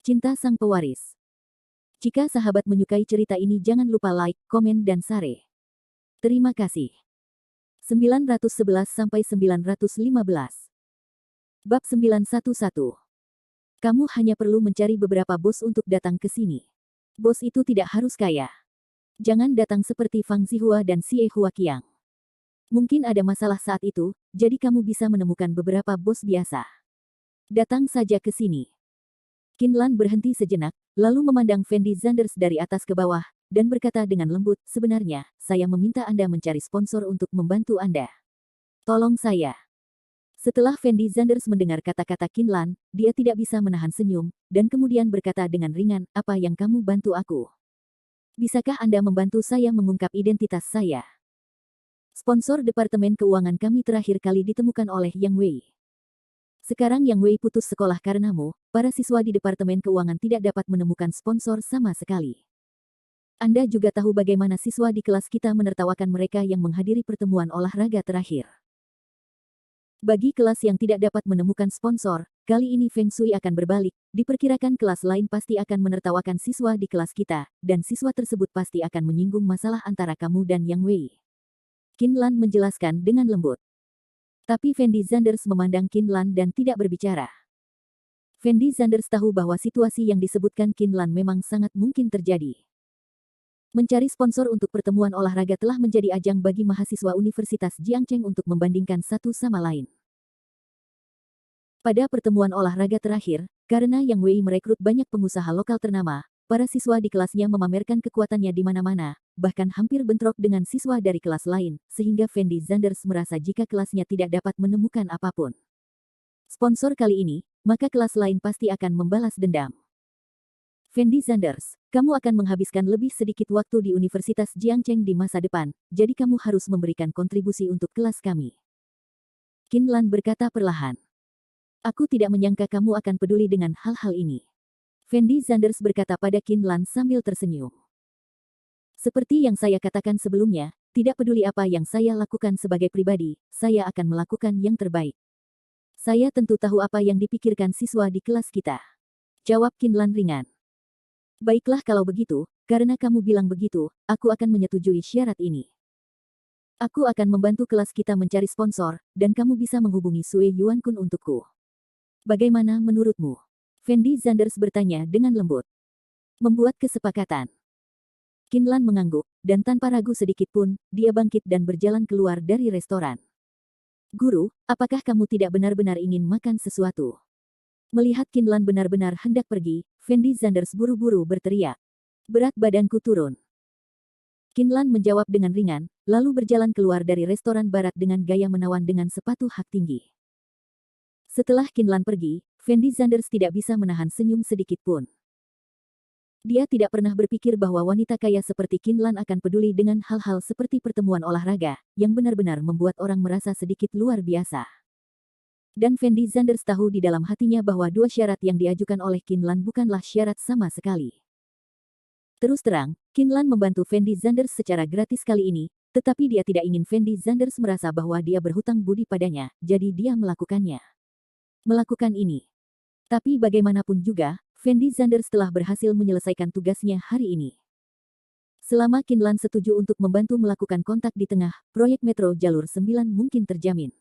Cinta Sang Pewaris. Jika sahabat menyukai cerita ini jangan lupa like, komen dan share. Terima kasih. 911-915 Bab 911. Kamu hanya perlu mencari beberapa bos untuk datang ke sini. Bos itu tidak harus kaya. Jangan datang seperti Fang Zihua dan Xie Huaqiang. Mungkin ada masalah saat itu, jadi kamu bisa menemukan beberapa bos biasa. Datang saja ke sini. Qin Lan berhenti sejenak, lalu memandang Fendi Zanders dari atas ke bawah, dan berkata dengan lembut, sebenarnya, saya meminta Anda mencari sponsor untuk membantu Anda. Tolong saya. Setelah Fendi Zanders mendengar kata-kata Qin Lan, dia tidak bisa menahan senyum, dan kemudian berkata dengan ringan, apa yang kamu bantu aku? Bisakah Anda membantu saya mengungkap identitas saya? Sponsor Departemen Keuangan kami terakhir kali ditemukan oleh Yang Wei. Sekarang Yang Wei putus sekolah karenamu, para siswa di Departemen Keuangan tidak dapat menemukan sponsor sama sekali. Anda juga tahu bagaimana siswa di kelas kita menertawakan mereka yang menghadiri pertemuan olahraga terakhir. Bagi kelas yang tidak dapat menemukan sponsor, kali ini Feng Shui akan berbalik, diperkirakan kelas lain pasti akan menertawakan siswa di kelas kita, dan siswa tersebut pasti akan menyinggung masalah antara kamu dan Yang Wei. Qin Lan menjelaskan dengan lembut. Tapi Fendi Zanders memandang Qin Lan dan tidak berbicara. Fendi Zanders tahu bahwa situasi yang disebutkan Qin Lan memang sangat mungkin terjadi. Mencari sponsor untuk pertemuan olahraga telah menjadi ajang bagi mahasiswa Universitas Jiangcheng untuk membandingkan satu sama lain. Pada pertemuan olahraga terakhir, karena Yang Wei merekrut banyak pengusaha lokal ternama, para siswa di kelasnya memamerkan kekuatannya di mana-mana, bahkan hampir bentrok dengan siswa dari kelas lain, sehingga Fendi Zanders merasa jika kelasnya tidak dapat menemukan apapun sponsor kali ini, maka kelas lain pasti akan membalas dendam. Fendi Zanders, kamu akan menghabiskan lebih sedikit waktu di Universitas Jiangcheng di masa depan, jadi kamu harus memberikan kontribusi untuk kelas kami. Qin Lan berkata perlahan. Aku tidak menyangka kamu akan peduli dengan hal-hal ini. Fendi Zanders berkata pada Qin Lan sambil tersenyum. Seperti yang saya katakan sebelumnya, tidak peduli apa yang saya lakukan sebagai pribadi, saya akan melakukan yang terbaik. Saya tentu tahu apa yang dipikirkan siswa di kelas kita. Jawab Qin Lan ringan. Baiklah kalau begitu, karena kamu bilang begitu, aku akan menyetujui syarat ini. Aku akan membantu kelas kita mencari sponsor, dan kamu bisa menghubungi Sue Yuankun untukku. Bagaimana menurutmu? Fendi Zanders bertanya dengan lembut. Membuat kesepakatan. Qin Lan mengangguk, dan tanpa ragu sedikit pun, dia bangkit dan berjalan keluar dari restoran. Guru, apakah kamu tidak benar-benar ingin makan sesuatu? Melihat Qin Lan benar-benar hendak pergi, Fendi Zanders buru-buru berteriak. Berat badanku turun. Qin Lan menjawab dengan ringan, lalu berjalan keluar dari restoran barat dengan gaya menawan dengan sepatu hak tinggi. Setelah Qin Lan pergi, Fendi Zanders tidak bisa menahan senyum sedikit pun. Dia tidak pernah berpikir bahwa wanita kaya seperti Qin Lan akan peduli dengan hal-hal seperti pertemuan olahraga, yang benar-benar membuat orang merasa sedikit luar biasa. Dan Fendi Zanders tahu di dalam hatinya bahwa dua syarat yang diajukan oleh Qin Lan bukanlah syarat sama sekali. Terus terang, Qin Lan membantu Fendi Zanders secara gratis kali ini, tetapi dia tidak ingin Fendi Zanders merasa bahwa dia berhutang budi padanya, jadi dia melakukan ini. Tapi bagaimanapun juga, Fendi Zanders telah berhasil menyelesaikan tugasnya hari ini. Selama Qin Lan setuju untuk membantu melakukan kontak di tengah, proyek metro jalur 9 mungkin terjamin.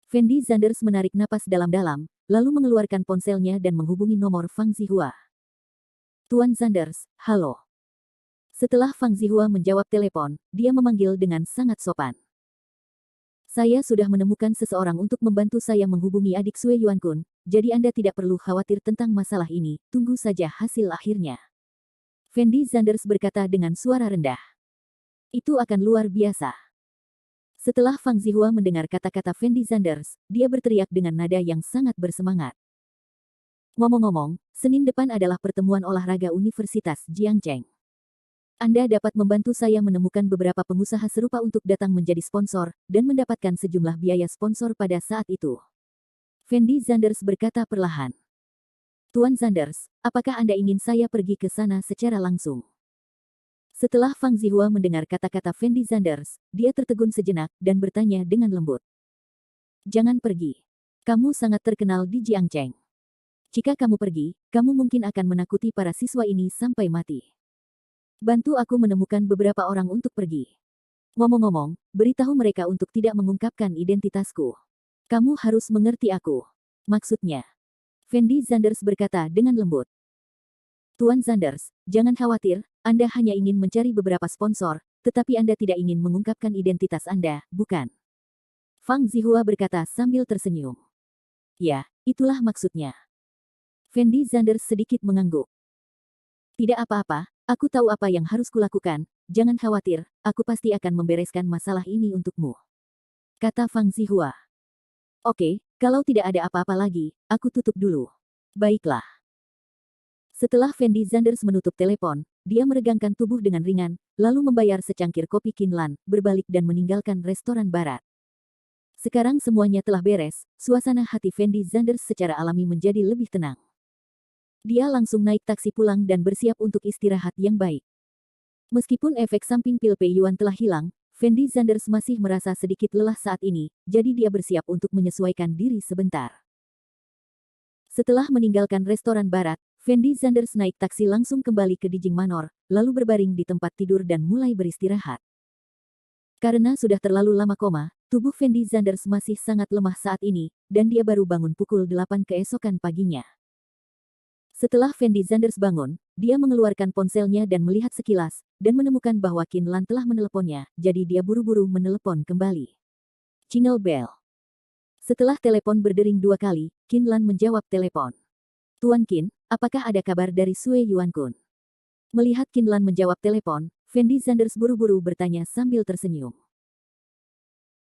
Fendi Zanders menarik napas dalam-dalam, lalu mengeluarkan ponselnya dan menghubungi nomor Fang Zihua. Tuan Zanders, halo. Setelah Fang Zihua menjawab telepon, dia memanggil dengan sangat sopan. Saya sudah menemukan seseorang untuk membantu saya menghubungi adik Sue Yuankun, jadi Anda tidak perlu khawatir tentang masalah ini, tunggu saja hasil akhirnya. Fendi Zanders berkata dengan suara rendah. Itu akan luar biasa. Setelah Fang Zihua mendengar kata-kata Fendi Zanders, dia berteriak dengan nada yang sangat bersemangat. Ngomong-ngomong, Senin depan adalah pertemuan olahraga Universitas Jiangcheng. Anda dapat membantu saya menemukan beberapa pengusaha serupa untuk datang menjadi sponsor, dan mendapatkan sejumlah biaya sponsor pada saat itu. Fendi Zanders berkata perlahan. Tuan Zanders, apakah Anda ingin saya pergi ke sana secara langsung? Setelah Fang Zihua mendengar kata-kata Fendi Zanders, dia tertegun sejenak, dan bertanya dengan lembut. Jangan pergi. Kamu sangat terkenal di Jiangcheng. Jika kamu pergi, kamu mungkin akan menakuti para siswa ini sampai mati. Bantu aku menemukan beberapa orang untuk pergi. Ngomong-ngomong, beritahu mereka untuk tidak mengungkapkan identitasku. Kamu harus mengerti aku. Maksudnya. Fendi Zanders berkata dengan lembut. Tuan Zanders, jangan khawatir, Anda hanya ingin mencari beberapa sponsor, tetapi Anda tidak ingin mengungkapkan identitas Anda, bukan? Fang Zihua berkata sambil tersenyum. Ya, itulah maksudnya. Fendi Zanders sedikit mengangguk. Tidak apa-apa, aku tahu apa yang harus kulakukan, jangan khawatir, aku pasti akan membereskan masalah ini untukmu. Kata Fang Zihua. Oke, kalau tidak ada apa-apa lagi, aku tutup dulu. Baiklah. Setelah Fendi Zanders menutup telepon, dia meregangkan tubuh dengan ringan, lalu membayar secangkir kopi Kinlan, berbalik dan meninggalkan restoran barat. Sekarang semuanya telah beres, suasana hati Fendi Zanders secara alami menjadi lebih tenang. Dia langsung naik taksi pulang dan bersiap untuk istirahat yang baik. Meskipun efek samping pil Peiyuan telah hilang, Fendi Zanders masih merasa sedikit lelah saat ini, jadi dia bersiap untuk menyesuaikan diri sebentar. Setelah meninggalkan restoran barat, Fendi Zanders naik taksi langsung kembali ke Dijing Manor, lalu berbaring di tempat tidur dan mulai beristirahat. Karena sudah terlalu lama koma, tubuh Fendi Zanders masih sangat lemah saat ini, dan dia baru bangun pukul 8 keesokan paginya. Setelah Fendi Zanders bangun, dia mengeluarkan ponselnya dan melihat sekilas, dan menemukan bahwa Kinlan telah meneleponnya, jadi dia buru-buru menelepon kembali. Jingle bell. Setelah telepon berdering 2 kali, Kinlan menjawab telepon. Tuan Qin, apakah ada kabar dari Sue Yuan-kun? Melihat Kinlan menjawab telepon, Fendi Zanders buru-buru bertanya sambil tersenyum.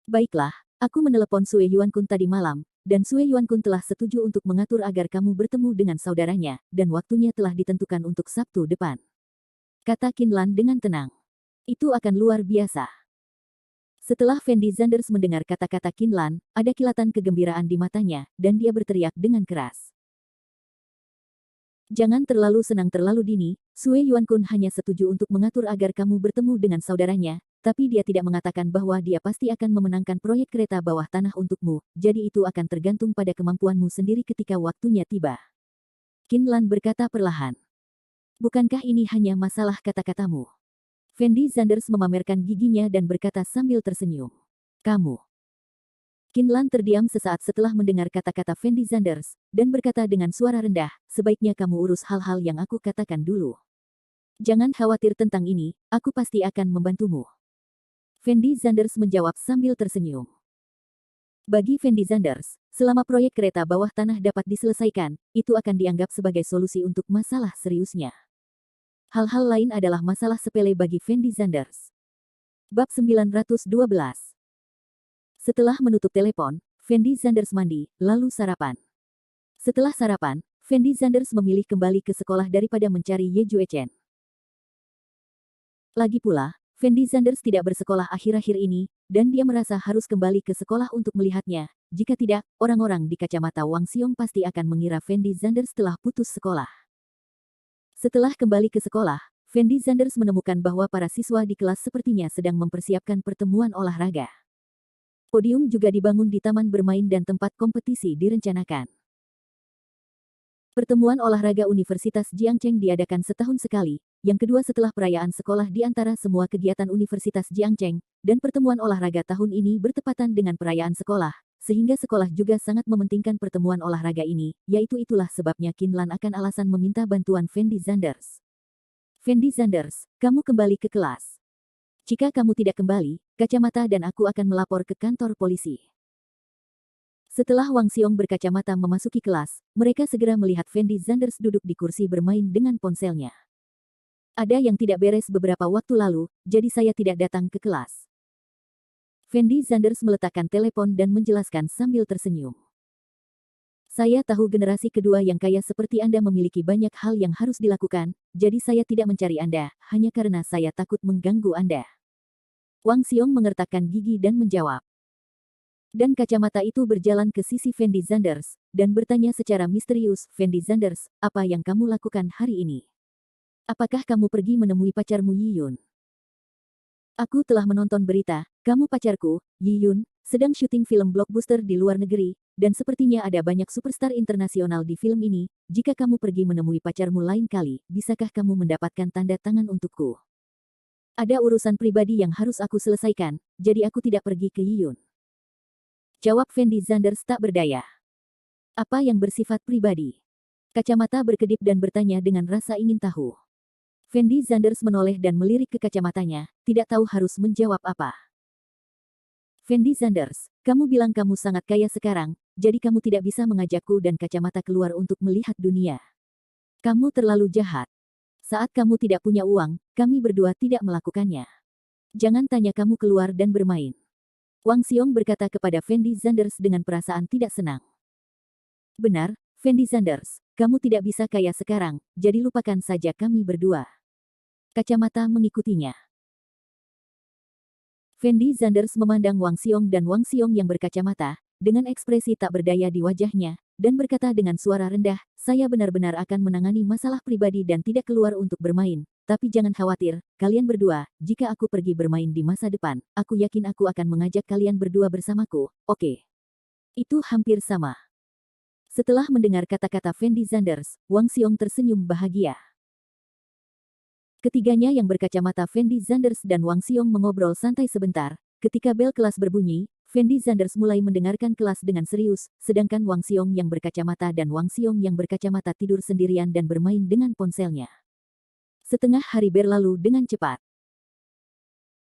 Baiklah, aku menelepon Sue Yuan-kun tadi malam, dan Sue Yuan-kun telah setuju untuk mengatur agar kamu bertemu dengan saudaranya, dan waktunya telah ditentukan untuk Sabtu depan. Kata Kinlan dengan tenang. Itu akan luar biasa. Setelah Fendi Zanders mendengar kata-kata Kinlan, ada kilatan kegembiraan di matanya, dan dia berteriak dengan keras. Jangan terlalu senang terlalu dini, Sue Yuan-kun hanya setuju untuk mengatur agar kamu bertemu dengan saudaranya, tapi dia tidak mengatakan bahwa dia pasti akan memenangkan proyek kereta bawah tanah untukmu, jadi itu akan tergantung pada kemampuanmu sendiri ketika waktunya tiba. Kinlan berkata perlahan. Bukankah ini hanya masalah kata-katamu? Fendi Zanders memamerkan giginya dan berkata sambil tersenyum. Kamu. Kinlan terdiam sesaat setelah mendengar kata-kata Fendi Zanders, dan berkata dengan suara rendah, sebaiknya kamu urus hal-hal yang aku katakan dulu. Jangan khawatir tentang ini, aku pasti akan membantumu. Fendi Zanders menjawab sambil tersenyum. Bagi Fendi Zanders, selama proyek kereta bawah tanah dapat diselesaikan, itu akan dianggap sebagai solusi untuk masalah seriusnya. Hal-hal lain adalah masalah sepele bagi Fendi Zanders. Bab 912. Setelah menutup telepon, Fendi Zanders mandi, lalu sarapan. Setelah sarapan, Fendi Zanders memilih kembali ke sekolah daripada mencari Ye Juechen. Lagi pula, Fendi Zanders tidak bersekolah akhir-akhir ini, dan dia merasa harus kembali ke sekolah untuk melihatnya. Jika tidak, orang-orang di kacamata Wang Xiong pasti akan mengira Fendi Zanders telah putus sekolah. Setelah kembali ke sekolah, Fendi Zanders menemukan bahwa para siswa di kelas sepertinya sedang mempersiapkan pertemuan olahraga. Podium juga dibangun di taman bermain dan tempat kompetisi direncanakan. Pertemuan olahraga Universitas Jiangcheng diadakan setahun sekali, yang kedua setelah perayaan sekolah di antara semua kegiatan Universitas Jiangcheng, dan pertemuan olahraga tahun ini bertepatan dengan perayaan sekolah, sehingga sekolah juga sangat mementingkan pertemuan olahraga ini, yaitu itulah sebabnya Kinlan akan alasan meminta bantuan Fendi Zanders. Fendi Zanders, kamu kembali ke kelas. Jika kamu tidak kembali, kacamata dan aku akan melapor ke kantor polisi. Setelah Wang Xiong berkacamata memasuki kelas, mereka segera melihat Fendi Zanders duduk di kursi bermain dengan ponselnya. Ada yang tidak beres beberapa waktu lalu, jadi saya tidak datang ke kelas. Fendi Zanders meletakkan telepon dan menjelaskan sambil tersenyum. Saya tahu generasi kedua yang kaya seperti Anda memiliki banyak hal yang harus dilakukan, jadi saya tidak mencari Anda, hanya karena saya takut mengganggu Anda. Wang Xiong mengertakkan gigi dan menjawab. Dan kacamata itu berjalan ke sisi Fendi Zanders, dan bertanya secara misterius, Fendi Zanders, apa yang kamu lakukan hari ini? Apakah kamu pergi menemui pacarmu Yi Yun? Aku telah menonton berita, kamu pacarku, Yi Yun, sedang syuting film blockbuster di luar negeri, dan sepertinya ada banyak superstar internasional di film ini. Jika kamu pergi menemui pacarmu lain kali, bisakah kamu mendapatkan tanda tangan untukku? Ada urusan pribadi yang harus aku selesaikan, jadi aku tidak pergi ke Yiyun. Jawab Fendi Zanders tak berdaya. Apa yang bersifat pribadi? Kacamata berkedip dan bertanya dengan rasa ingin tahu. Fendi Zanders menoleh dan melirik ke kacamatanya, tidak tahu harus menjawab apa. Fendi Zanders, kamu bilang kamu sangat kaya sekarang, jadi kamu tidak bisa mengajakku dan kacamata keluar untuk melihat dunia. Kamu terlalu jahat. Saat kamu tidak punya uang, kami berdua tidak melakukannya. Jangan tanya kamu keluar dan bermain. Wang Xiong berkata kepada Fendi Zanders dengan perasaan tidak senang. Benar, Fendi Zanders, kamu tidak bisa kaya sekarang, jadi lupakan saja kami berdua. Kacamata mengikutinya. Fendi Zanders memandang Wang Xiong dan Wang Xiong yang berkacamata, dengan ekspresi tak berdaya di wajahnya, dan berkata dengan suara rendah, saya benar-benar akan menangani masalah pribadi dan tidak keluar untuk bermain. Tapi jangan khawatir, kalian berdua, jika aku pergi bermain di masa depan, aku yakin aku akan mengajak kalian berdua bersamaku, oke? Itu hampir sama. Setelah mendengar kata-kata Fendi Zanders, Wang Xiong tersenyum bahagia. Ketiganya yang berkacamata Fendi Zanders dan Wang Xiong mengobrol santai sebentar. Ketika bel kelas berbunyi, Fendi Zanders mulai mendengarkan kelas dengan serius, sedangkan Wang Xiong yang berkacamata dan Wang Xiong yang berkacamata tidur sendirian dan bermain dengan ponselnya. Setengah hari berlalu dengan cepat.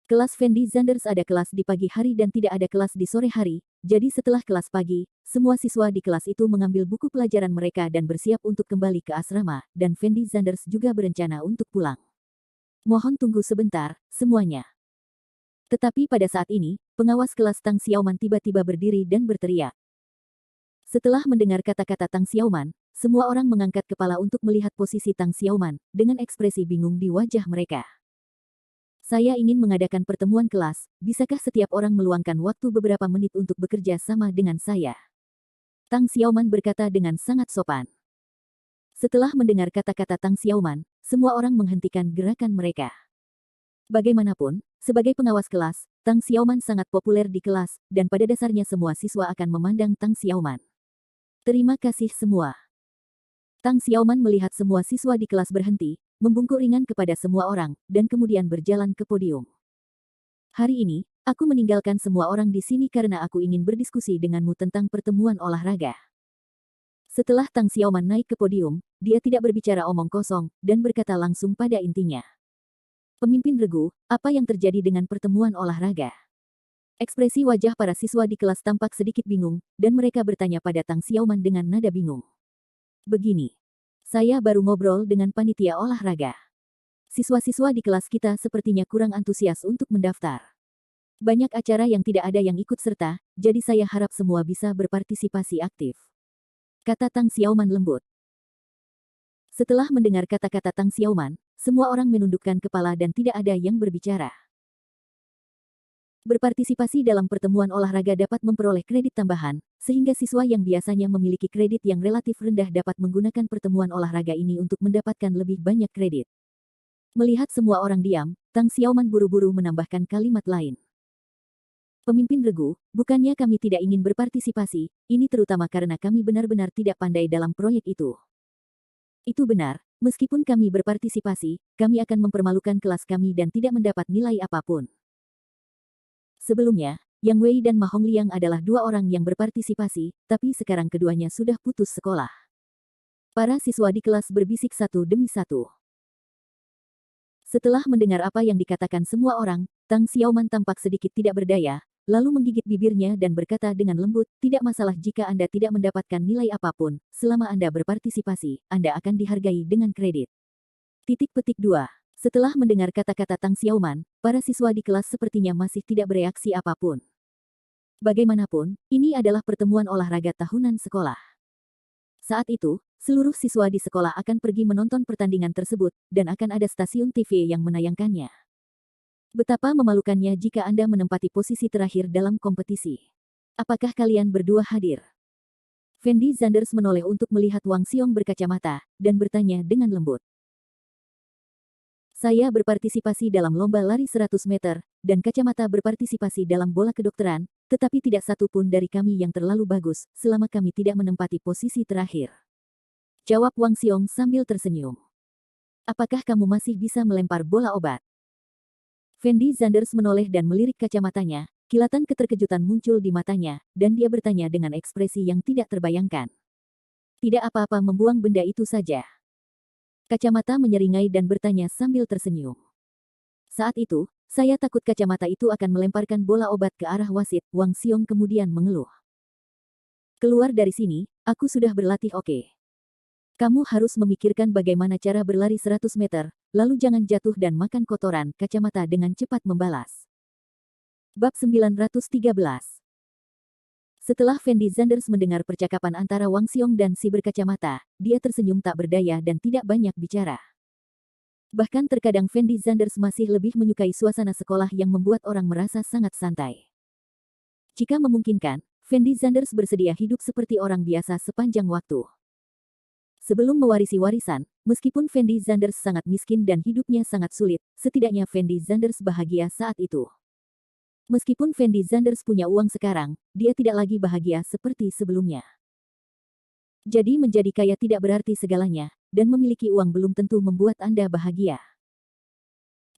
Kelas Fendi Zanders ada kelas di pagi hari dan tidak ada kelas di sore hari, jadi setelah kelas pagi, semua siswa di kelas itu mengambil buku pelajaran mereka dan bersiap untuk kembali ke asrama, dan Fendi Zanders juga berencana untuk pulang. Mohon tunggu sebentar, semuanya. Tetapi pada saat ini, pengawas kelas Tang Xiaoman tiba-tiba berdiri dan berteriak. Setelah mendengar kata-kata Tang Xiaoman, semua orang mengangkat kepala untuk melihat posisi Tang Xiaoman, dengan ekspresi bingung di wajah mereka. Saya ingin mengadakan pertemuan kelas, bisakah setiap orang meluangkan waktu beberapa menit untuk bekerja sama dengan saya? Tang Xiaoman berkata dengan sangat sopan. Setelah mendengar kata-kata Tang Xiaoman, semua orang menghentikan gerakan mereka. Bagaimanapun, sebagai pengawas kelas, Tang Xiaoman sangat populer di kelas, dan pada dasarnya semua siswa akan memandang Tang Xiaoman. Terima kasih semua. Tang Xiaoman melihat semua siswa di kelas berhenti, membungkuk ringan kepada semua orang, dan kemudian berjalan ke podium. Hari ini, aku meninggalkan semua orang di sini karena aku ingin berdiskusi denganmu tentang pertemuan olahraga. Setelah Tang Xiaoman naik ke podium, dia tidak berbicara omong kosong, dan berkata langsung pada intinya. Pemimpin regu, apa yang terjadi dengan pertemuan olahraga? Ekspresi wajah para siswa di kelas tampak sedikit bingung, dan mereka bertanya pada Tang Xiaoman dengan nada bingung. Begini. Saya baru ngobrol dengan panitia olahraga. Siswa-siswa di kelas kita sepertinya kurang antusias untuk mendaftar. Banyak acara yang tidak ada yang ikut serta, jadi saya harap semua bisa berpartisipasi aktif. Kata Tang Xiaoman lembut. Setelah mendengar kata-kata Tang Xiaoman, semua orang menundukkan kepala dan tidak ada yang berbicara. Berpartisipasi dalam pertemuan olahraga dapat memperoleh kredit tambahan, sehingga siswa yang biasanya memiliki kredit yang relatif rendah dapat menggunakan pertemuan olahraga ini untuk mendapatkan lebih banyak kredit. Melihat semua orang diam, Tang Xiaoman buru-buru menambahkan kalimat lain. Pemimpin regu, bukannya kami tidak ingin berpartisipasi, ini terutama karena kami benar-benar tidak pandai dalam proyek itu. Itu benar, meskipun kami berpartisipasi, kami akan mempermalukan kelas kami dan tidak mendapat nilai apapun. Sebelumnya, Yang Wei dan Ma Hongliang adalah dua orang yang berpartisipasi, tapi sekarang keduanya sudah putus sekolah. Para siswa di kelas berbisik satu demi satu. Setelah mendengar apa yang dikatakan semua orang, Tang Xiaoman tampak sedikit tidak berdaya, lalu menggigit bibirnya dan berkata dengan lembut, tidak masalah jika Anda tidak mendapatkan nilai apapun, selama Anda berpartisipasi, Anda akan dihargai dengan kredit. Titik petik 2. Setelah mendengar kata-kata Tang Xiaoman, para siswa di kelas sepertinya masih tidak bereaksi apapun. Bagaimanapun, ini adalah pertemuan olahraga tahunan sekolah. Saat itu, seluruh siswa di sekolah akan pergi menonton pertandingan tersebut, dan akan ada stasiun TV yang menayangkannya. Betapa memalukannya jika Anda menempati posisi terakhir dalam kompetisi. Apakah kalian berdua hadir? Fendi Zanders menoleh untuk melihat Wang Xiong berkacamata, dan bertanya dengan lembut. Saya berpartisipasi dalam lomba lari 100 meter, dan Kacamata berpartisipasi dalam bola kedokteran, tetapi tidak satu pun dari kami yang terlalu bagus, selama kami tidak menempati posisi terakhir. Jawab Wang Xiong sambil tersenyum. Apakah kamu masih bisa melempar bola obat? Fendi Zanders menoleh dan melirik kacamatanya, kilatan keterkejutan muncul di matanya, dan dia bertanya dengan ekspresi yang tidak terbayangkan. Tidak apa-apa membuang benda itu saja. Kacamata menyeringai dan bertanya sambil tersenyum. Saat itu, saya takut kacamata itu akan melemparkan bola obat ke arah wasit. Wang Xiong kemudian mengeluh. Keluar dari sini, aku sudah berlatih oke. Kamu harus memikirkan bagaimana cara berlari 100 meter, lalu jangan jatuh dan makan kotoran. Kacamata dengan cepat membalas. Bab 913. Setelah Fendi Zanders mendengar percakapan antara Wang Xiong dan si berkacamata, dia tersenyum tak berdaya dan tidak banyak bicara. Bahkan terkadang Fendi Zanders masih lebih menyukai suasana sekolah yang membuat orang merasa sangat santai. Jika memungkinkan, Fendi Zanders bersedia hidup seperti orang biasa sepanjang waktu. Sebelum mewarisi warisan, meskipun Fendi Zanders sangat miskin dan hidupnya sangat sulit, setidaknya Fendi Zanders bahagia saat itu. Meskipun Fendi Zanders punya uang sekarang, dia tidak lagi bahagia seperti sebelumnya. Jadi menjadi kaya tidak berarti segalanya, dan memiliki uang belum tentu membuat Anda bahagia.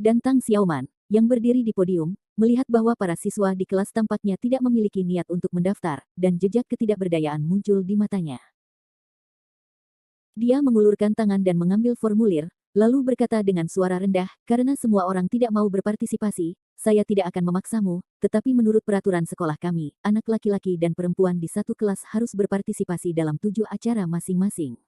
Dan Tang Xiaoman, yang berdiri di podium, melihat bahwa para siswa di kelas tampaknya tidak memiliki niat untuk mendaftar, dan jejak ketidakberdayaan muncul di matanya. Dia mengulurkan tangan dan mengambil formulir, lalu berkata dengan suara rendah, karena semua orang tidak mau berpartisipasi, saya tidak akan memaksamu, tetapi menurut peraturan sekolah kami, anak laki-laki dan perempuan di satu kelas harus berpartisipasi dalam 7 acara masing-masing.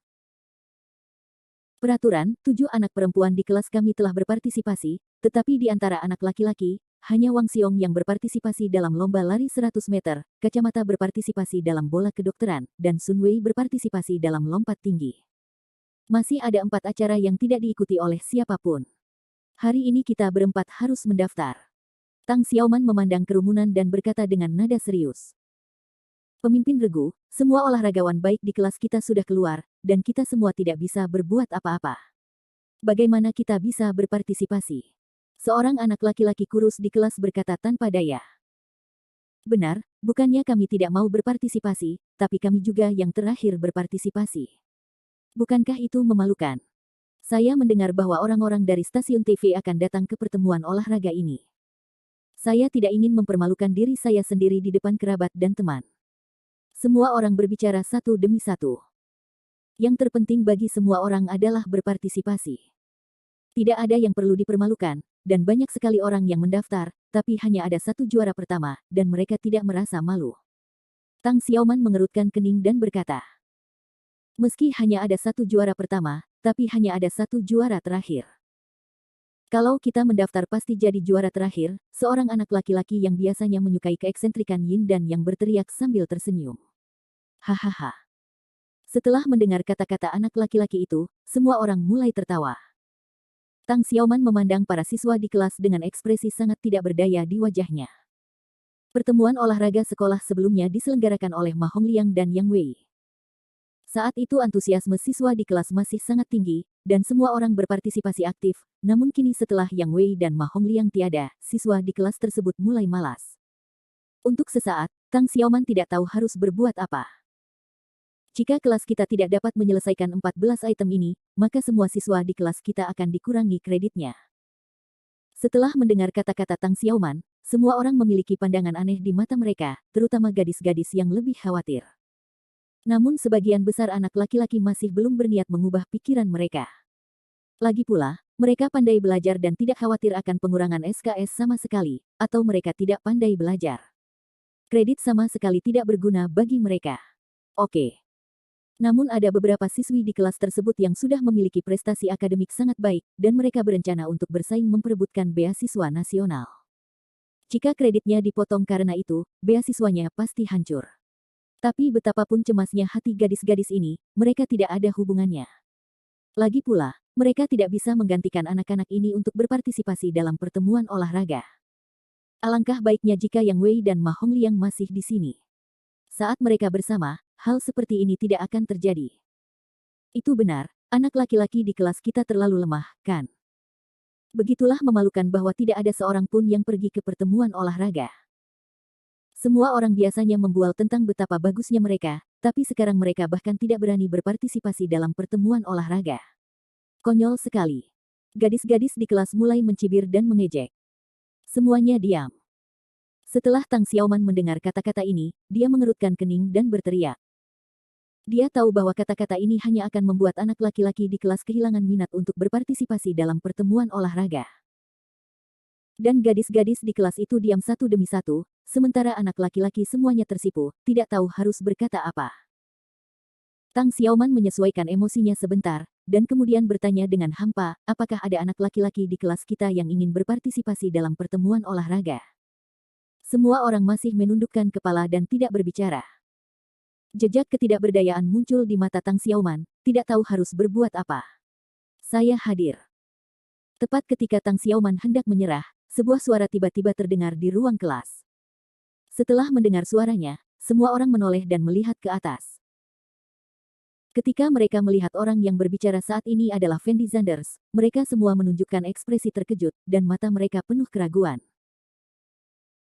Peraturan, 7 anak perempuan di kelas kami telah berpartisipasi, tetapi di antara anak laki-laki, hanya Wang Xiong yang berpartisipasi dalam lomba lari 100 meter, Kacamata berpartisipasi dalam bola kedokteran, dan Sun Wei berpartisipasi dalam lompat tinggi. Masih ada 4 acara yang tidak diikuti oleh siapapun. Hari ini kita berempat harus mendaftar. Tang Xiaoman memandang kerumunan dan berkata dengan nada serius. Pemimpin regu, semua olahragawan baik di kelas kita sudah keluar, dan kita semua tidak bisa berbuat apa-apa. Bagaimana kita bisa berpartisipasi? Seorang anak laki-laki kurus di kelas berkata tanpa daya. Benar, bukannya kami tidak mau berpartisipasi, tapi kami juga yang terakhir berpartisipasi. Bukankah itu memalukan? Saya mendengar bahwa orang-orang dari stasiun TV akan datang ke pertemuan olahraga ini. Saya tidak ingin mempermalukan diri saya sendiri di depan kerabat dan teman. Semua orang berbicara satu demi satu. Yang terpenting bagi semua orang adalah berpartisipasi. Tidak ada yang perlu dipermalukan, dan banyak sekali orang yang mendaftar, tapi hanya ada 1 juara pertama, dan mereka tidak merasa malu. Tang Xiaoman mengerutkan kening dan berkata, meski hanya ada 1 juara pertama, tapi hanya ada 1 juara terakhir. Kalau kita mendaftar pasti jadi juara terakhir, seorang anak laki-laki yang biasanya menyukai keeksentrikan Yin dan yang berteriak sambil tersenyum. Hahaha. Setelah mendengar kata-kata anak laki-laki itu, semua orang mulai tertawa. Tang Xiaoman memandang para siswa di kelas dengan ekspresi sangat tidak berdaya di wajahnya. Pertemuan olahraga sekolah sebelumnya diselenggarakan oleh Ma Hongliang dan Yang Wei. Saat itu antusiasme siswa di kelas masih sangat tinggi, dan semua orang berpartisipasi aktif, namun kini setelah Yang Wei dan Ma Hongliang tiada, siswa di kelas tersebut mulai malas. Untuk sesaat, Tang Xiaoman tidak tahu harus berbuat apa. Jika kelas kita tidak dapat menyelesaikan 14 item ini, maka semua siswa di kelas kita akan dikurangi kreditnya. Setelah mendengar kata-kata Tang Xiaoman, semua orang memiliki pandangan aneh di mata mereka, terutama gadis-gadis yang lebih khawatir. Namun sebagian besar anak laki-laki masih belum berniat mengubah pikiran mereka. Lagi pula, mereka pandai belajar dan tidak khawatir akan pengurangan SKS sama sekali, atau mereka tidak pandai belajar. Kredit sama sekali tidak berguna bagi mereka. Oke. Namun ada beberapa siswi di kelas tersebut yang sudah memiliki prestasi akademik sangat baik, dan mereka berencana untuk bersaing memperebutkan beasiswa nasional. Jika kreditnya dipotong karena itu, beasiswanya pasti hancur. Tapi betapapun cemasnya hati gadis-gadis ini, mereka tidak ada hubungannya. Lagi pula, mereka tidak bisa menggantikan anak-anak ini untuk berpartisipasi dalam pertemuan olahraga. Alangkah baiknya jika Yang Wei dan Ma Hongliang masih di sini. Saat mereka bersama, hal seperti ini tidak akan terjadi. Itu benar, anak laki-laki di kelas kita terlalu lemah, kan? Begitulah memalukan bahwa tidak ada seorang pun yang pergi ke pertemuan olahraga. Semua orang biasanya membual tentang betapa bagusnya mereka, tapi sekarang mereka bahkan tidak berani berpartisipasi dalam pertemuan olahraga. Konyol sekali. Gadis-gadis di kelas mulai mencibir dan mengejek. Semuanya diam. Setelah Tang Xiaoman mendengar kata-kata ini, dia mengerutkan kening dan berteriak. Dia tahu bahwa kata-kata ini hanya akan membuat anak laki-laki di kelas kehilangan minat untuk berpartisipasi dalam pertemuan olahraga. Dan gadis-gadis di kelas itu diam satu demi satu, sementara anak laki-laki semuanya tersipu, tidak tahu harus berkata apa. Tang Xiaoman menyesuaikan emosinya sebentar, dan kemudian bertanya dengan hampa, apakah ada anak laki-laki di kelas kita yang ingin berpartisipasi dalam pertemuan olahraga? Semua orang masih menundukkan kepala dan tidak berbicara. Jejak ketidakberdayaan muncul di mata Tang Xiaoman, tidak tahu harus berbuat apa. Saya hadir. Tepat ketika Tang Xiaoman hendak menyerah, sebuah suara tiba-tiba terdengar di ruang kelas. Setelah mendengar suaranya, semua orang menoleh dan melihat ke atas. Ketika mereka melihat orang yang berbicara saat ini adalah Fendi Zanders, mereka semua menunjukkan ekspresi terkejut, dan mata mereka penuh keraguan.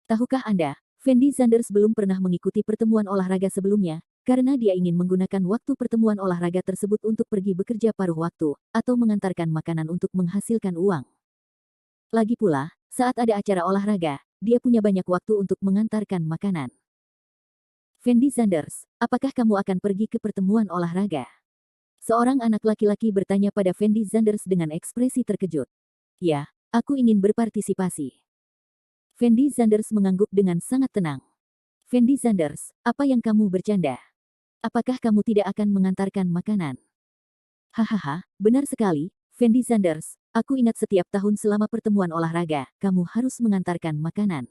Tahukah Anda, Fendi Zanders belum pernah mengikuti pertemuan olahraga sebelumnya, karena dia ingin menggunakan waktu pertemuan olahraga tersebut untuk pergi bekerja paruh waktu, atau mengantarkan makanan untuk menghasilkan uang. Lagi pula, saat ada acara olahraga, dia punya banyak waktu untuk mengantarkan makanan. Fendi Zanders, apakah kamu akan pergi ke pertemuan olahraga? Seorang anak laki-laki bertanya pada Fendi Zanders dengan ekspresi terkejut. Ya, aku ingin berpartisipasi. Fendi Zanders mengangguk dengan sangat tenang. Fendi Zanders, apa yang kamu bercanda? Apakah kamu tidak akan mengantarkan makanan? Hahaha, benar sekali, Fendi Zanders. Aku ingat setiap tahun selama pertemuan olahraga, kamu harus mengantarkan makanan.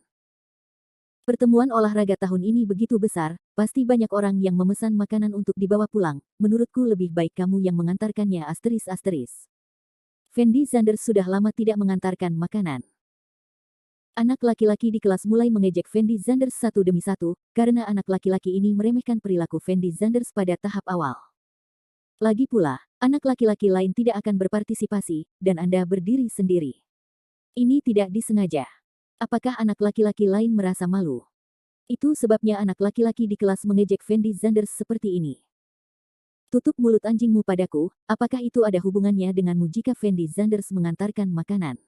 Pertemuan olahraga tahun ini begitu besar, pasti banyak orang yang memesan makanan untuk dibawa pulang. Menurutku lebih baik kamu yang mengantarkannya ***. Fendi Zanders sudah lama tidak mengantarkan makanan. Anak laki-laki di kelas mulai mengejek Fendi Zanders satu demi satu, karena anak laki-laki ini meremehkan perilaku Fendi Zanders pada tahap awal. Lagi pula, anak laki-laki lain tidak akan berpartisipasi, dan Anda berdiri sendiri. Ini tidak disengaja. Apakah anak laki-laki lain merasa malu? Itu sebabnya anak laki-laki di kelas mengejek Fendi Zanders seperti ini. Tutup mulut anjingmu padaku, apakah itu ada hubungannya denganmu jika Fendi Zanders mengantarkan makanan?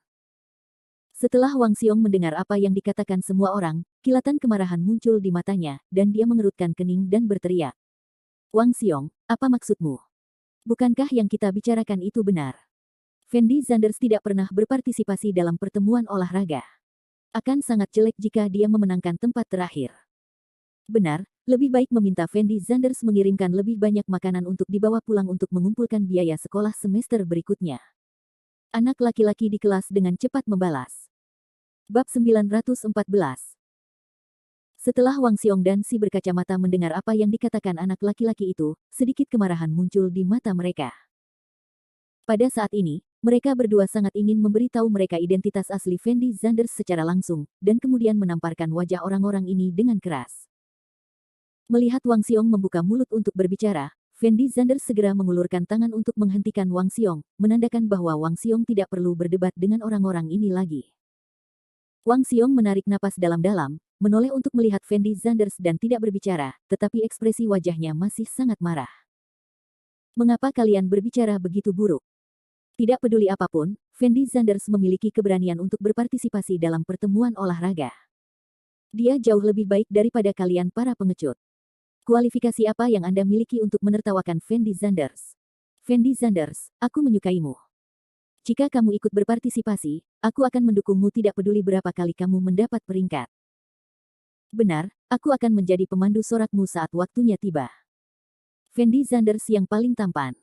Setelah Wang Xiong mendengar apa yang dikatakan semua orang, kilatan kemarahan muncul di matanya, dan dia mengerutkan kening dan berteriak. Wang Xiong, apa maksudmu? Bukankah yang kita bicarakan itu benar? Fendi Zanders tidak pernah berpartisipasi dalam pertemuan olahraga. Akan sangat jelek jika dia memenangkan tempat terakhir. Benar, lebih baik meminta Fendi Zanders mengirimkan lebih banyak makanan untuk dibawa pulang untuk mengumpulkan biaya sekolah semester berikutnya. Anak laki-laki di kelas dengan cepat membalas. Bab 914. Setelah Wang Xiong dan si berkacamata mendengar apa yang dikatakan anak laki-laki itu, sedikit kemarahan muncul di mata mereka. Pada saat ini, mereka berdua sangat ingin memberitahu mereka identitas asli Fendi Zanders secara langsung, dan kemudian menamparkan wajah orang-orang ini dengan keras. Melihat Wang Xiong membuka mulut untuk berbicara, Fendi Zanders segera mengulurkan tangan untuk menghentikan Wang Xiong, menandakan bahwa Wang Xiong tidak perlu berdebat dengan orang-orang ini lagi. Wang Xiong menarik napas dalam-dalam, menoleh untuk melihat Fendi Zanders dan tidak berbicara, tetapi ekspresi wajahnya masih sangat marah. Mengapa kalian berbicara begitu buruk? Tidak peduli apapun, Fendi Zanders memiliki keberanian untuk berpartisipasi dalam pertemuan olahraga. Dia jauh lebih baik daripada kalian para pengecut. Kualifikasi apa yang Anda miliki untuk menertawakan Fendi Zanders? Fendi Zanders, aku menyukaimu. Jika kamu ikut berpartisipasi, aku akan mendukungmu tidak peduli berapa kali kamu mendapat peringkat. Benar, aku akan menjadi pemandu sorakmu saat waktunya tiba. Fendi Zanders yang paling tampan.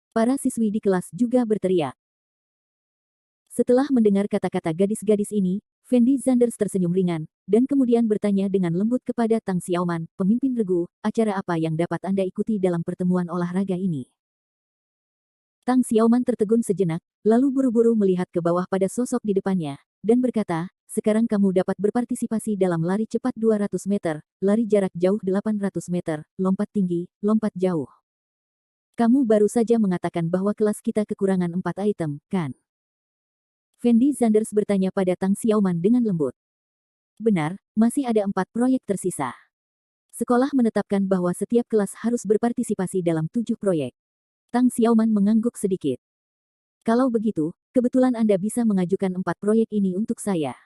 Para siswi di kelas juga berteriak. Setelah mendengar kata-kata gadis-gadis ini, Fendi Zanders tersenyum ringan, dan kemudian bertanya dengan lembut kepada Tang Xiaoman, pemimpin regu, acara apa yang dapat Anda ikuti dalam pertemuan olahraga ini? Tang Xiaoman tertegun sejenak, lalu buru-buru melihat ke bawah pada sosok di depannya, dan berkata, sekarang kamu dapat berpartisipasi dalam lari cepat 200 meter, lari jarak jauh 800 meter, lompat tinggi, lompat jauh. Kamu baru saja mengatakan bahwa kelas kita kekurangan 4 item, kan? Fendi Zanders bertanya pada Tang Xiaoman dengan lembut. Benar, masih ada 4 proyek tersisa. Sekolah menetapkan bahwa setiap kelas harus berpartisipasi dalam 7 proyek. Tang Xiaoman mengangguk sedikit. Kalau begitu, kebetulan Anda bisa mengajukan 4 proyek ini untuk saya.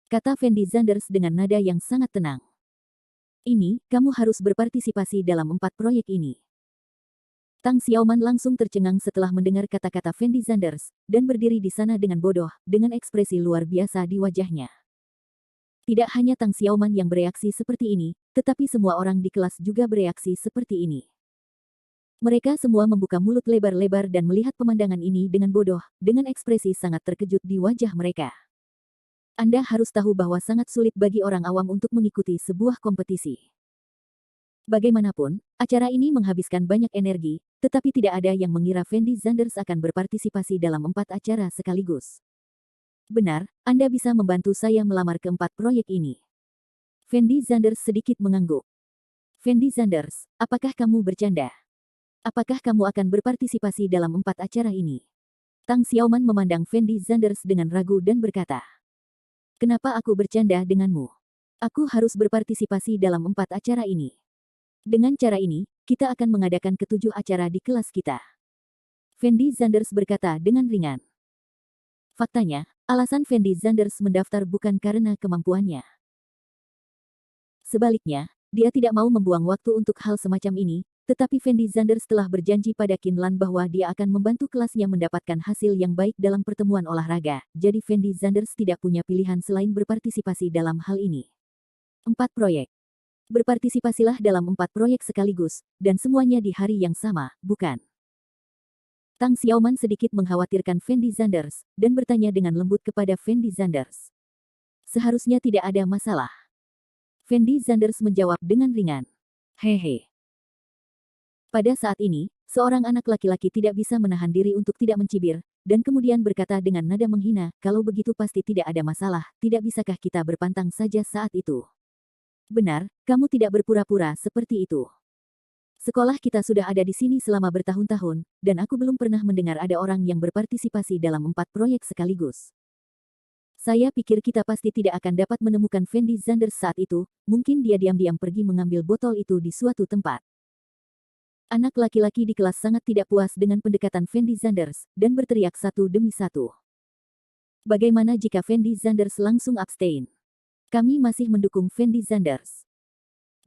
Kata Fendi Zanders dengan nada yang sangat tenang. Ini, kamu harus berpartisipasi dalam 4 proyek ini. Tang Xiaoman langsung tercengang setelah mendengar kata-kata Fendi Zanders, dan berdiri di sana dengan bodoh, dengan ekspresi luar biasa di wajahnya. Tidak hanya Tang Xiaoman yang bereaksi seperti ini, tetapi semua orang di kelas juga bereaksi seperti ini. Mereka semua membuka mulut lebar-lebar dan melihat pemandangan ini dengan bodoh, dengan ekspresi sangat terkejut di wajah mereka. Anda harus tahu bahwa sangat sulit bagi orang awam untuk mengikuti sebuah kompetisi. Bagaimanapun, acara ini menghabiskan banyak energi, tetapi tidak ada yang mengira Fendi Zanders akan berpartisipasi dalam 4 acara sekaligus. Benar, Anda bisa membantu saya melamar ke 4 proyek ini. Fendi Zanders sedikit mengangguk. Fendi Zanders, apakah kamu bercanda? Apakah kamu akan berpartisipasi dalam 4 acara ini? Tang Xiaoman memandang Fendi Zanders dengan ragu dan berkata, kenapa aku bercanda denganmu? Aku harus berpartisipasi dalam 4 acara ini. Dengan cara ini, kita akan mengadakan ke-7 acara di kelas kita. Fendi Zanders berkata dengan ringan. Faktanya, alasan Fendi Zanders mendaftar bukan karena kemampuannya. Sebaliknya, dia tidak mau membuang waktu untuk hal semacam ini, tetapi Fendi Zanders telah berjanji pada Kinlan bahwa dia akan membantu kelasnya mendapatkan hasil yang baik dalam pertemuan olahraga, jadi Fendi Zanders tidak punya pilihan selain berpartisipasi dalam hal ini. 4 proyek. Berpartisipasilah dalam 4 proyek sekaligus, dan semuanya di hari yang sama, bukan? Tang Xiaoman sedikit mengkhawatirkan Fendi Zanders, dan bertanya dengan lembut kepada Fendi Zanders. Seharusnya tidak ada masalah. Fendi Zanders menjawab dengan ringan. Hehe. Pada saat ini, seorang anak laki-laki tidak bisa menahan diri untuk tidak mencibir, dan kemudian berkata dengan nada menghina, kalau begitu pasti tidak ada masalah, tidak bisakah kita berpantang saja saat itu? Benar, kamu tidak berpura-pura seperti itu. Sekolah kita sudah ada di sini selama bertahun-tahun, dan aku belum pernah mendengar ada orang yang berpartisipasi dalam 4 proyek sekaligus. Saya pikir kita pasti tidak akan dapat menemukan Fendi Zanders saat itu, mungkin dia diam-diam pergi mengambil botol itu di suatu tempat. Anak laki-laki di kelas sangat tidak puas dengan pendekatan Fendi Zanders, dan berteriak satu demi satu. Bagaimana jika Fendi Zanders langsung abstain? Kami masih mendukung Fendi Zanders.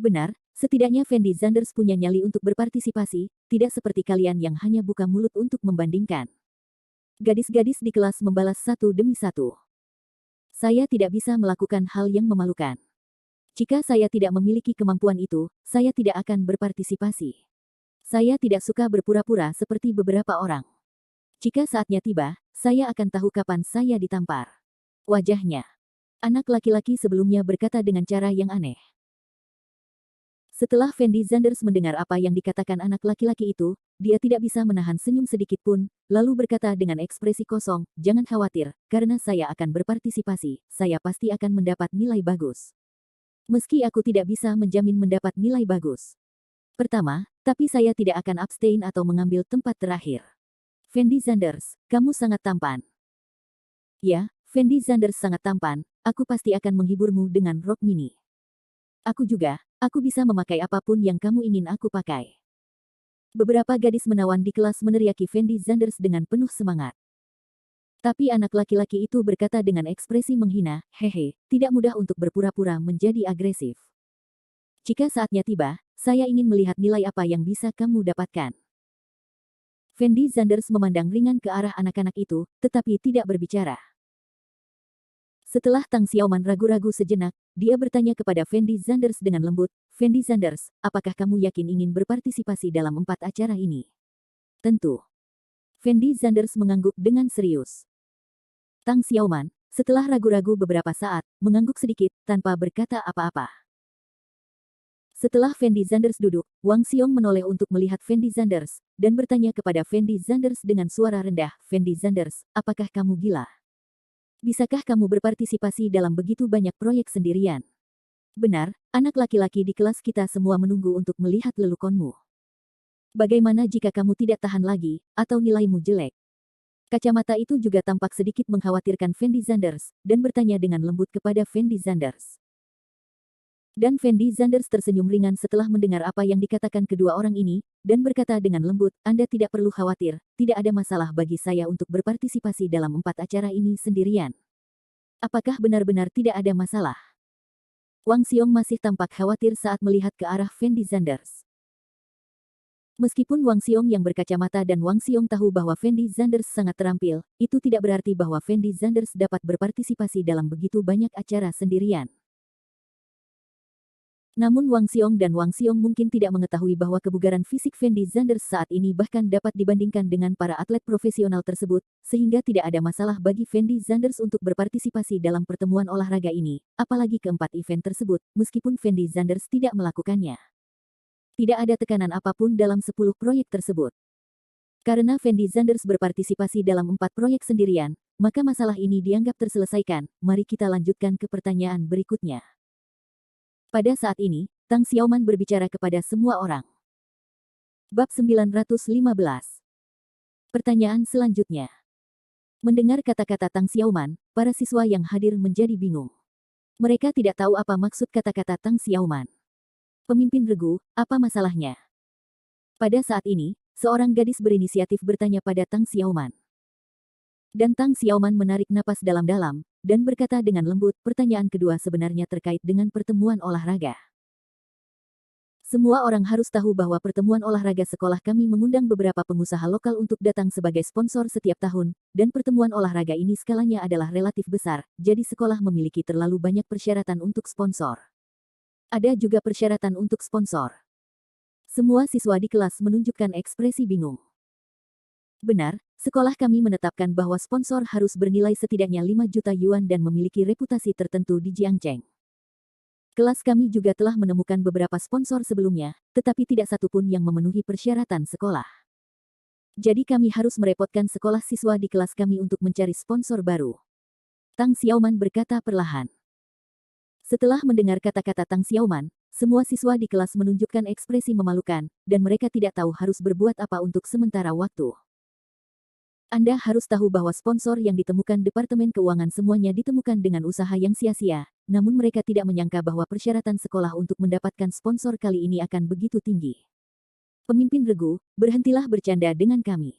Benar, setidaknya Fendi Zanders punya nyali untuk berpartisipasi, tidak seperti kalian yang hanya buka mulut untuk membandingkan. Gadis-gadis di kelas membalas satu demi satu. Saya tidak bisa melakukan hal yang memalukan. Jika saya tidak memiliki kemampuan itu, saya tidak akan berpartisipasi. Saya tidak suka berpura-pura seperti beberapa orang. Jika saatnya tiba, saya akan tahu kapan saya ditampar. Wajahnya. Anak laki-laki sebelumnya berkata dengan cara yang aneh. Setelah Fendi Zanders mendengar apa yang dikatakan anak laki-laki itu, dia tidak bisa menahan senyum sedikit pun, lalu berkata dengan ekspresi kosong, jangan khawatir, karena saya akan berpartisipasi, saya pasti akan mendapat nilai bagus. Meski aku tidak bisa menjamin mendapat nilai bagus. Pertama, tapi saya tidak akan abstain atau mengambil tempat terakhir. Fendi Zanders, kamu sangat tampan. Ya, Fendi Zanders sangat tampan, aku pasti akan menghiburmu dengan rok mini. Aku juga, aku bisa memakai apapun yang kamu ingin aku pakai. Beberapa gadis menawan di kelas meneriaki Fendi Zanders dengan penuh semangat. Tapi anak laki-laki itu berkata dengan ekspresi menghina, hehe, tidak mudah untuk berpura-pura menjadi agresif. Jika saatnya tiba, saya ingin melihat nilai apa yang bisa kamu dapatkan. Fendi Zanders memandang ringan ke arah anak-anak itu, tetapi tidak berbicara. Setelah Tang Xiaoman ragu-ragu sejenak, dia bertanya kepada Fendi Zanders dengan lembut, Fendi Zanders, apakah kamu yakin ingin berpartisipasi dalam 4 acara ini? Tentu. Fendi Zanders mengangguk dengan serius. Tang Xiaoman, setelah ragu-ragu beberapa saat, mengangguk sedikit, tanpa berkata apa-apa. Setelah Fendi Zanders duduk, Wang Xiong menoleh untuk melihat Fendi Zanders, dan bertanya kepada Fendi Zanders dengan suara rendah, Fendi Zanders, apakah kamu gila? Bisakah kamu berpartisipasi dalam begitu banyak proyek sendirian? Benar, anak laki-laki di kelas kita semua menunggu untuk melihat lelukonmu. Bagaimana jika kamu tidak tahan lagi, atau nilaimu jelek? Kacamata itu juga tampak sedikit mengkhawatirkan Fendi Zanders, dan bertanya dengan lembut kepada Fendi Zanders. Dan Fendi Zanders tersenyum ringan setelah mendengar apa yang dikatakan kedua orang ini, dan berkata dengan lembut, Anda tidak perlu khawatir, tidak ada masalah bagi saya untuk berpartisipasi dalam 4 acara ini sendirian. Apakah benar-benar tidak ada masalah? Wang Xiong masih tampak khawatir saat melihat ke arah Fendi Zanders. Meskipun Wang Xiong yang berkacamata dan Wang Xiong tahu bahwa Fendi Zanders sangat terampil, itu tidak berarti bahwa Fendi Zanders dapat berpartisipasi dalam begitu banyak acara sendirian. Namun Wang Xiong dan Wang Xiong mungkin tidak mengetahui bahwa kebugaran fisik Fendi Zanders saat ini bahkan dapat dibandingkan dengan para atlet profesional tersebut, sehingga tidak ada masalah bagi Fendi Zanders untuk berpartisipasi dalam pertemuan olahraga ini, apalagi keempat event tersebut, meskipun Fendi Zanders tidak melakukannya. Tidak ada tekanan apapun dalam 10 proyek tersebut. Karena Fendi Zanders berpartisipasi dalam 4 proyek sendirian, maka masalah ini dianggap terselesaikan. Mari kita lanjutkan ke pertanyaan berikutnya. Pada saat ini, Tang Xiaoman berbicara kepada semua orang. Bab 915. Pertanyaan selanjutnya. Mendengar kata-kata Tang Xiaoman, para siswa yang hadir menjadi bingung. Mereka tidak tahu apa maksud kata-kata Tang Xiaoman. Pemimpin regu, apa masalahnya? Pada saat ini, seorang gadis berinisiatif bertanya pada Tang Xiaoman. Dan Tang Xiaoman menarik napas dalam-dalam, dan berkata dengan lembut, pertanyaan kedua sebenarnya terkait dengan pertemuan olahraga. Semua orang harus tahu bahwa pertemuan olahraga sekolah kami mengundang beberapa pengusaha lokal untuk datang sebagai sponsor setiap tahun, dan pertemuan olahraga ini skalanya adalah relatif besar, jadi sekolah memiliki terlalu banyak persyaratan untuk sponsor. Ada juga persyaratan untuk sponsor. Semua siswa di kelas menunjukkan ekspresi bingung. Benar, sekolah kami menetapkan bahwa sponsor harus bernilai setidaknya 5 juta yuan dan memiliki reputasi tertentu di Jiangcheng. Kelas kami juga telah menemukan beberapa sponsor sebelumnya, tetapi tidak satu pun yang memenuhi persyaratan sekolah. Jadi kami harus merepotkan sekolah siswa di kelas kami untuk mencari sponsor baru. Tang Xiaoman berkata perlahan. Setelah mendengar kata-kata Tang Xiaoman, semua siswa di kelas menunjukkan ekspresi memalukan, dan mereka tidak tahu harus berbuat apa untuk sementara waktu. Anda harus tahu bahwa sponsor yang ditemukan Departemen Keuangan semuanya ditemukan dengan usaha yang sia-sia, namun mereka tidak menyangka bahwa persyaratan sekolah untuk mendapatkan sponsor kali ini akan begitu tinggi. Pemimpin regu, berhentilah bercanda dengan kami.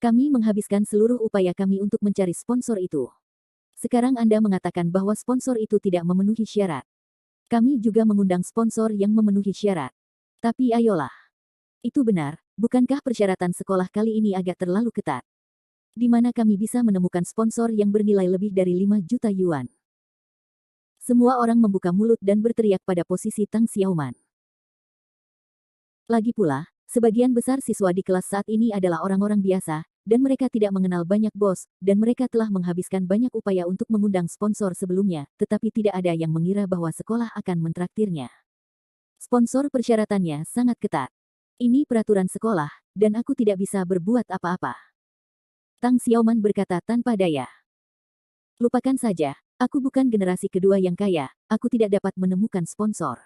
Kami menghabiskan seluruh upaya kami untuk mencari sponsor itu. Sekarang Anda mengatakan bahwa sponsor itu tidak memenuhi syarat. Kami juga mengundang sponsor yang memenuhi syarat. Tapi ayolah. Itu benar, bukankah persyaratan sekolah kali ini agak terlalu ketat? Di mana kami bisa menemukan sponsor yang bernilai lebih dari 5 juta yuan? Semua orang membuka mulut dan berteriak pada posisi Tang Xiaoman. Lagi pula, sebagian besar siswa di kelas saat ini adalah orang-orang biasa, dan mereka tidak mengenal banyak bos, dan mereka telah menghabiskan banyak upaya untuk mengundang sponsor sebelumnya, tetapi tidak ada yang mengira bahwa sekolah akan mentraktirnya. Sponsor persyaratannya sangat ketat. Ini peraturan sekolah, dan aku tidak bisa berbuat apa-apa. Tang Xiaoman berkata tanpa daya. Lupakan saja, aku bukan generasi kedua yang kaya, aku tidak dapat menemukan sponsor.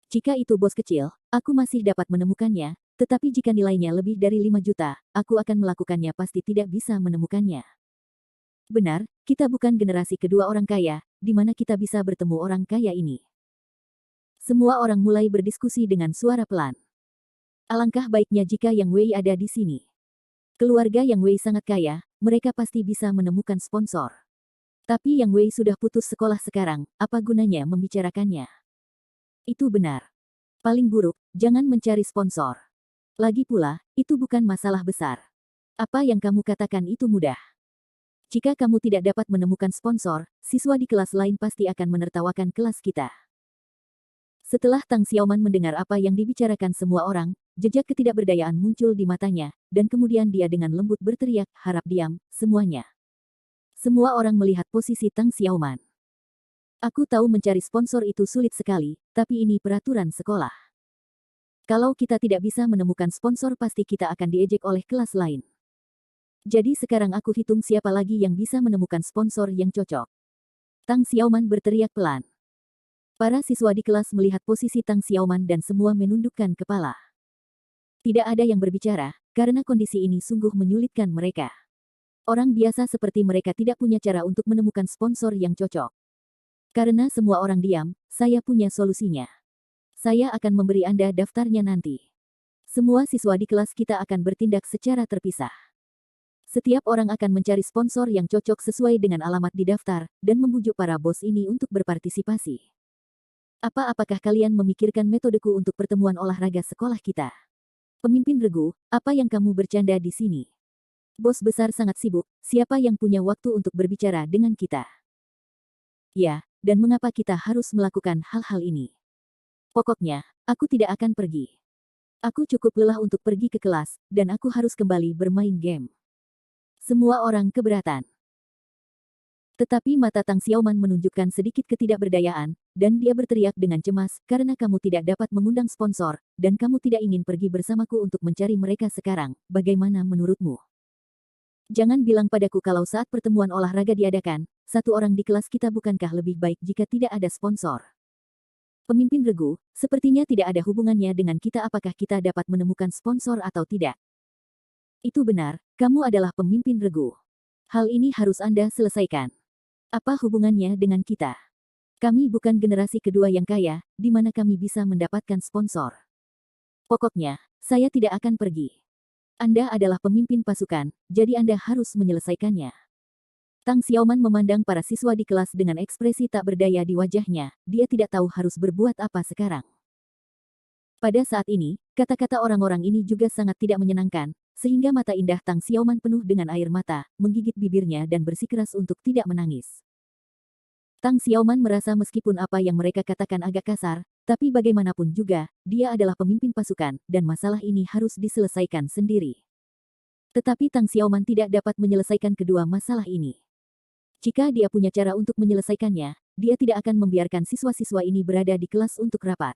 Jika itu bos kecil, aku masih dapat menemukannya, tetapi jika nilainya lebih dari 5 juta, aku akan melakukannya pasti tidak bisa menemukannya. Benar, kita bukan generasi kedua orang kaya, di mana kita bisa bertemu orang kaya ini. Semua orang mulai berdiskusi dengan suara pelan. Alangkah baiknya jika Yang Wei ada di sini. Keluarga Yang Wei sangat kaya, mereka pasti bisa menemukan sponsor. Tapi Yang Wei sudah putus sekolah sekarang, apa gunanya membicarakannya? Itu benar. Paling buruk, jangan mencari sponsor. Lagi pula, itu bukan masalah besar. Apa yang kamu katakan itu mudah. Jika kamu tidak dapat menemukan sponsor, siswa di kelas lain pasti akan menertawakan kelas kita. Setelah Tang Xiaoman mendengar apa yang dibicarakan semua orang, jejak ketidakberdayaan muncul di matanya, dan kemudian dia dengan lembut berteriak, harap diam, semuanya. Semua orang melihat posisi Tang Xiaoman. Aku tahu mencari sponsor itu sulit sekali, tapi ini peraturan sekolah. Kalau kita tidak bisa menemukan sponsor pasti kita akan diejek oleh kelas lain. Jadi sekarang aku hitung siapa lagi yang bisa menemukan sponsor yang cocok. Tang Xiaoman berteriak pelan. Para siswa di kelas melihat posisi Tang Xiaoman dan semua menundukkan kepala. Tidak ada yang berbicara, karena kondisi ini sungguh menyulitkan mereka. Orang biasa seperti mereka tidak punya cara untuk menemukan sponsor yang cocok. Karena semua orang diam, saya punya solusinya. Saya akan memberi Anda daftarnya nanti. Semua siswa di kelas kita akan bertindak secara terpisah. Setiap orang akan mencari sponsor yang cocok sesuai dengan alamat di daftar, dan membujuk para bos ini untuk berpartisipasi. Apakah kalian memikirkan metodeku untuk pertemuan olahraga sekolah kita? Pemimpin regu, apa yang kamu bercanda di sini? Bos besar sangat sibuk, siapa yang punya waktu untuk berbicara dengan kita? Ya, dan mengapa kita harus melakukan hal-hal ini? Pokoknya, aku tidak akan pergi. Aku cukup lelah untuk pergi ke kelas, dan aku harus kembali bermain game. Semua orang keberatan. Tetapi mata Tang Xiaoman menunjukkan sedikit ketidakberdayaan, dan dia berteriak dengan cemas, karena kamu tidak dapat mengundang sponsor, dan kamu tidak ingin pergi bersamaku untuk mencari mereka sekarang, bagaimana menurutmu? Jangan bilang padaku kalau saat pertemuan olahraga diadakan, satu orang di kelas kita bukankah lebih baik jika tidak ada sponsor? Pemimpin regu, sepertinya tidak ada hubungannya dengan kita apakah kita dapat menemukan sponsor atau tidak. Itu benar, kamu adalah pemimpin regu. Hal ini harus Anda selesaikan. Apa hubungannya dengan kita? Kami bukan generasi kedua yang kaya, di mana kami bisa mendapatkan sponsor. Pokoknya, saya tidak akan pergi. Anda adalah pemimpin pasukan, jadi Anda harus menyelesaikannya. Tang Xiaoman memandang para siswa di kelas dengan ekspresi tak berdaya di wajahnya, dia tidak tahu harus berbuat apa sekarang. Pada saat ini, kata-kata orang-orang ini juga sangat tidak menyenangkan, sehingga mata indah Tang Xiaoman penuh dengan air mata, menggigit bibirnya dan bersikeras untuk tidak menangis. Tang Xiaoman merasa meskipun apa yang mereka katakan agak kasar, tapi bagaimanapun juga, dia adalah pemimpin pasukan, dan masalah ini harus diselesaikan sendiri. Tetapi Tang Xiaoman tidak dapat menyelesaikan kedua masalah ini. Jika dia punya cara untuk menyelesaikannya, dia tidak akan membiarkan siswa-siswa ini berada di kelas untuk rapat.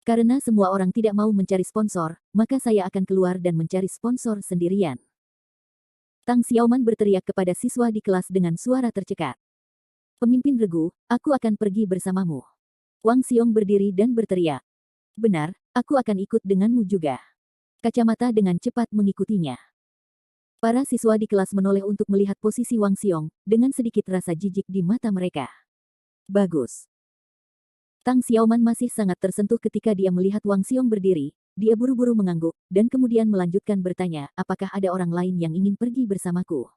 Karena semua orang tidak mau mencari sponsor, maka saya akan keluar dan mencari sponsor sendirian. Tang Xiaoman berteriak kepada siswa di kelas dengan suara tercekat. Pemimpin regu, aku akan pergi bersamamu. Wang Xiong berdiri dan berteriak. Benar, aku akan ikut denganmu juga. Kacamata dengan cepat mengikutinya. Para siswa di kelas menoleh untuk melihat posisi Wang Xiong, dengan sedikit rasa jijik di mata mereka. Bagus. Tang Xiaoman masih sangat tersentuh ketika dia melihat Wang Xiong berdiri, dia buru-buru mengangguk, dan kemudian melanjutkan bertanya, apakah ada orang lain yang ingin pergi bersamaku?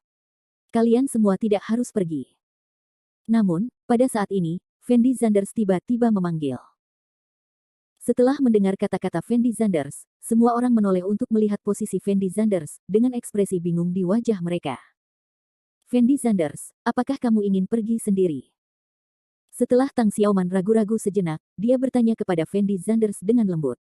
Kalian semua tidak harus pergi. Namun, pada saat ini, Fendi Zanders tiba-tiba memanggil. Setelah mendengar kata-kata Fendi Zanders, semua orang menoleh untuk melihat posisi Fendi Zanders, dengan ekspresi bingung di wajah mereka. Fendi Zanders, apakah kamu ingin pergi sendiri? Setelah Tang Xiaoman ragu-ragu sejenak, dia bertanya kepada Fendi Zanders dengan lembut.